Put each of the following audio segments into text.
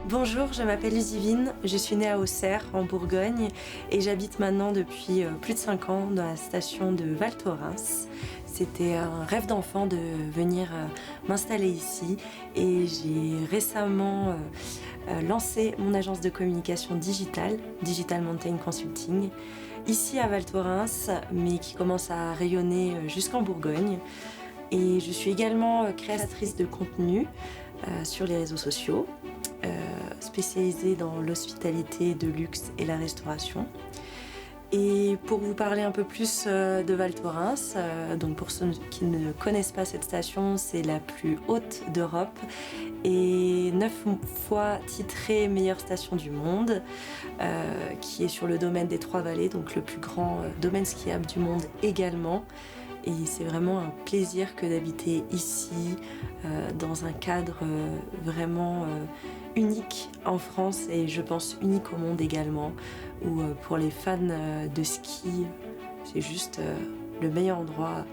Bonjour, je m'appelle Ludivine, je suis née à Auxerre, en Bourgogne, et j'habite maintenant depuis plus de 5 ans dans la station de Val Thorens. C'était un rêve d'enfant de venir m'installer ici, et j'ai récemment lancé mon agence de communication digitale, Digital Mountain Consulting, ici à Val Thorens, mais qui commence à rayonner jusqu'en Bourgogne. Et je suis également créatrice de contenu sur les réseaux sociaux, spécialisée dans l'hospitalité de luxe et la restauration. Et pour vous parler un peu plus de Val Thorens, donc pour ceux qui ne connaissent pas cette station, c'est la plus haute d'Europe et 9 fois titrée meilleure station du monde, qui est sur le domaine des Trois-Vallées, donc le plus grand domaine skiable du monde également. Et c'est vraiment un plaisir que d'habiter ici, dans un cadre vraiment unique en France et je pense unique au monde également, où pour les fans de ski, c'est juste le meilleur endroit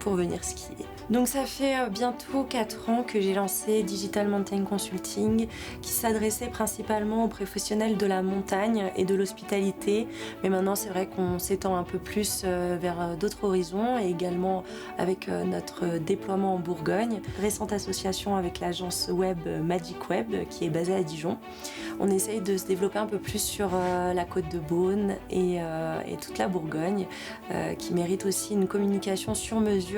pour venir skier. Donc ça fait bientôt 4 ans que j'ai lancé Digital Mountain Consulting, qui s'adressait principalement aux professionnels de la montagne et de l'hospitalité, mais maintenant c'est vrai qu'on s'étend un peu plus vers d'autres horizons et également avec notre déploiement en Bourgogne, récente association avec l'agence web Magic Web qui est basée à Dijon. On essaye de se développer un peu plus sur la côte de Beaune et toute la Bourgogne, qui mérite aussi une communication sur mesure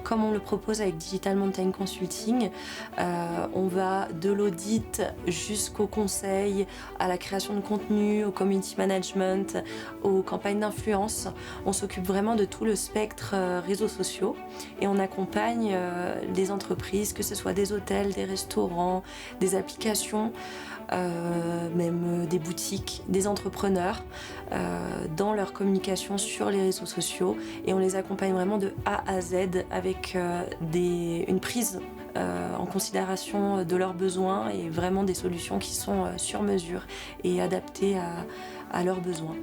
comme on le propose avec Digital Mountain Consulting. On va de l'audit jusqu'au conseil, à la création de contenu, au community management, aux campagnes d'influence. On s'occupe vraiment de tout le spectre réseaux sociaux et on accompagne les entreprises, que ce soit des hôtels, des restaurants, des applications, même des boutiques, des entrepreneurs dans leur communication sur les réseaux sociaux et on les accompagne vraiment de A à Z avec une prise en considération de leurs besoins et vraiment des solutions qui sont sur mesure et adaptées à leurs besoins.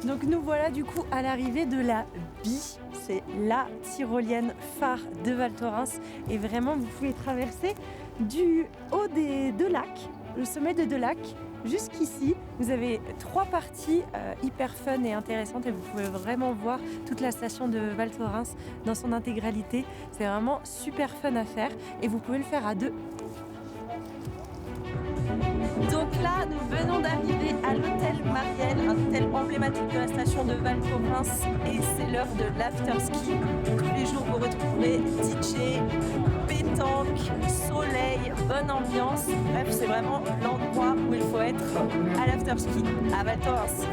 Donc nous voilà du coup à l'arrivée de la Bie, c'est la tyrolienne phare de Val Thorens et vraiment vous pouvez traverser du haut des deux lacs, le sommet de deux lacs, jusqu'ici. Vous avez 3 parties hyper fun et intéressantes et vous pouvez vraiment voir toute la station de Val Thorens dans son intégralité. C'est vraiment super fun à faire et vous pouvez le faire à 2. Donc là, nous venons d'arriver à l'hôtel Marielle, un hôtel emblématique de la station de Val Thorens et c'est l'heure de l'afterski. Tous les jours, vous retrouverez DJ, pétanque, soleil, bonne ambiance. Bref, c'est vraiment l'endroit où il faut être à l'afterski, à Val Thorens.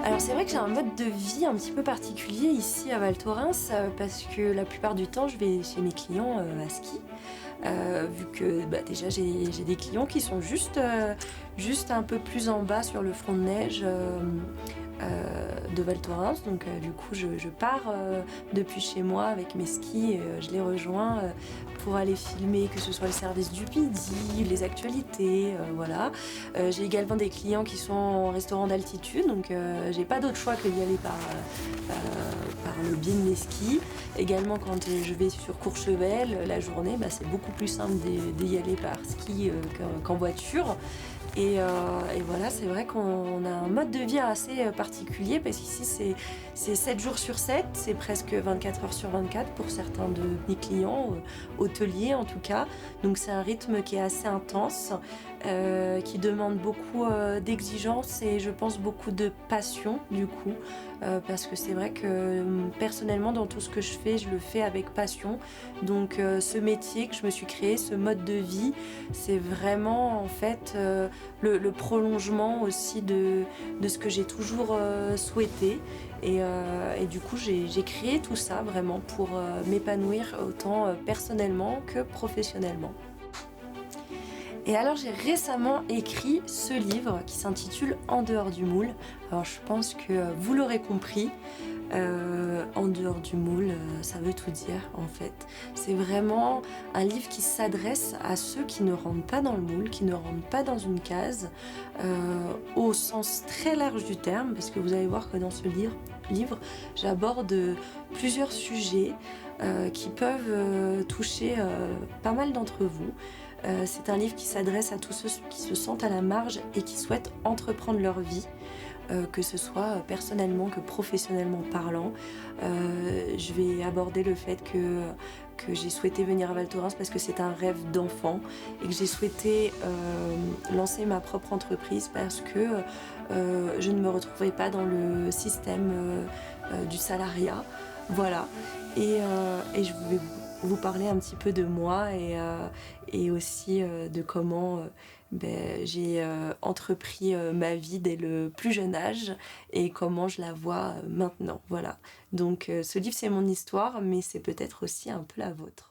Alors c'est vrai que j'ai un mode de vie un petit peu particulier ici à Val Thorens parce que la plupart du temps je vais chez mes clients à ski. Vu que déjà j'ai des clients qui sont juste un peu plus en bas sur le front de neige de Val Thorens, donc du coup je pars depuis chez moi avec mes skis et je les rejoins pour aller filmer que ce soit le service du midi, les actualités, voilà. J'ai également des clients qui sont en restaurant d'altitude, donc j'ai pas d'autre choix que d'y aller par le biais de mes skis. Également quand je vais sur Courchevel, la journée, c'est beaucoup plus simple d'y aller par ski qu'en voiture. Et voilà, c'est vrai qu'on a un mode de vie assez particulier parce qu'ici c'est 7 jours sur 7, c'est presque 24 heures sur 24 pour certains de mes clients, hôteliers en tout cas. Donc c'est un rythme qui est assez intense, qui demande beaucoup d'exigence et je pense beaucoup de passion du coup. Parce que c'est vrai que personnellement dans tout ce que je fais, je le fais avec passion. Donc ce métier que je me suis créé, ce mode de vie, c'est vraiment en fait le prolongement aussi de ce que j'ai toujours souhaité. Et du coup j'ai créé tout ça vraiment pour m'épanouir autant personnellement que professionnellement. Et alors j'ai récemment écrit ce livre qui s'intitule En dehors du moule. Alors je pense que vous l'aurez compris, en dehors du moule, ça veut tout dire en fait. C'est vraiment un livre qui s'adresse à ceux qui ne rentrent pas dans le moule, qui ne rentrent pas dans une case, au sens très large du terme, parce que vous allez voir que dans ce livre j'aborde plusieurs sujets qui peuvent toucher pas mal d'entre vous. C'est un livre qui s'adresse à tous ceux qui se sentent à la marge et qui souhaitent entreprendre leur vie, que ce soit personnellement que professionnellement parlant. Je vais aborder le fait que j'ai souhaité venir à Val Thorens parce que c'est un rêve d'enfant et que j'ai souhaité lancer ma propre entreprise parce que je ne me retrouvais pas dans le système du salariat. Voilà. Et je voulais vous parler un petit peu de moi et aussi de comment j'ai entrepris ma vie dès le plus jeune âge et comment je la vois maintenant. Voilà. Donc ce livre, c'est mon histoire, mais c'est peut-être aussi un peu la vôtre.